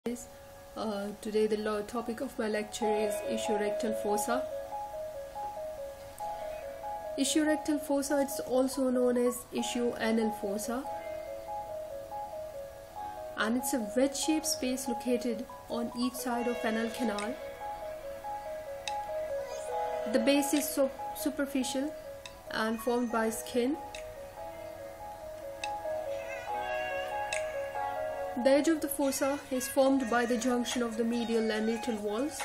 Today the topic of my lecture is ischiorectal fossa. Ischiorectal fossa is also known as ischioanal fossa, and it's a wedge-shaped space located on each side of anal canal. The base is superficial and formed by skin. The edge of the fossa is formed by the junction of the medial and lateral walls.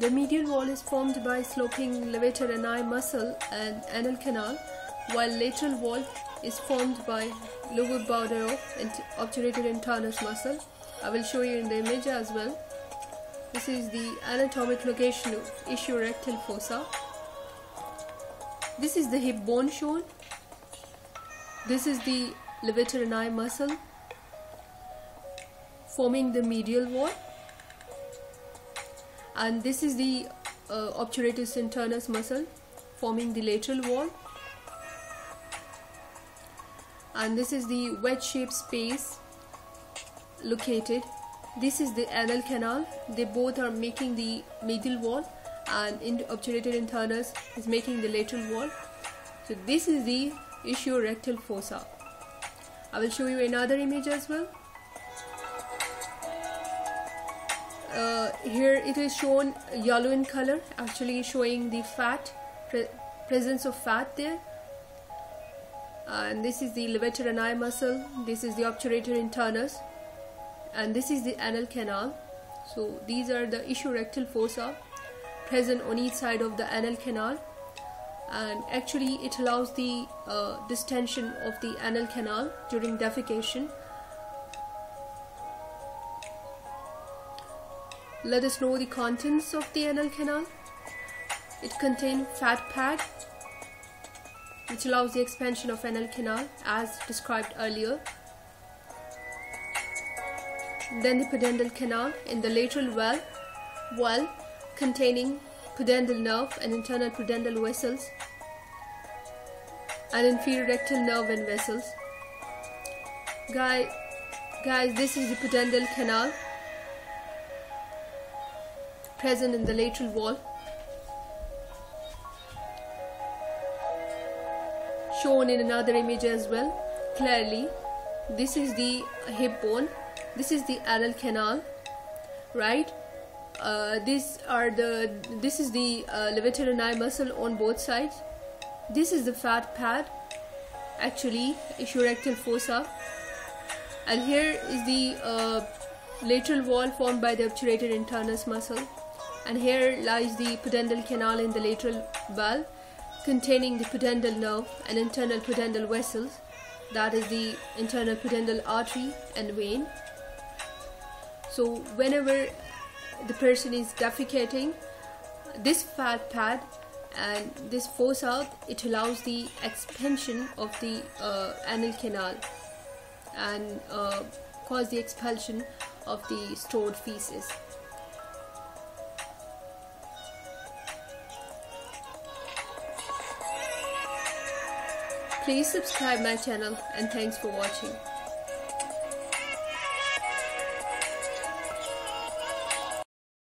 The medial wall is formed by sloping levator ani muscle and anal canal, while lateral wall is formed by lower border of obturator internus muscle. I will show you in the image as well. This is the anatomic location of ischiorectal fossa. This is the hip bone shown. This is the levator ani muscle forming the medial wall, and this is the obturator internus muscle forming the lateral wall, and this is the wedge-shaped space located. This is the anal canal. They both are making the medial wall, and obturator internus is making the lateral wall. So this is the ischiorectal fossa. I will show you another image as well. Here it is shown yellow in color, actually showing the fat, presence of fat there. And this is the levator ani muscle, this is the obturator internus, and this is the anal canal. So these are the ischiorectal fossa present on each side of the anal canal, and actually it allows the distension of the anal canal during defecation. Let us know the contents of the anal canal. It contains fat pad, which allows the expansion of anal canal as described earlier. Then the pudendal canal in the lateral wall containing pudendal nerve and internal pudendal vessels, and inferior rectal nerve and vessels. Guys, this is the pudendal canal present in the lateral wall, shown in another image as well clearly. This is the hip bone, this is the anal canal, right? This is the levator ani muscle on both sides. This is the fat pad, actually ischiorectal fossa, and here is the lateral wall formed by the obturator internus muscle, and here lies the pudendal canal in the lateral wall containing the pudendal nerve and internal pudendal vessels, that is the internal pudendal artery and vein. So whenever the person is defecating, this fat pad and this fossa, it allows the expansion of the anal canal and cause the expulsion of the stored feces. Please subscribe my channel, and thanks for watching.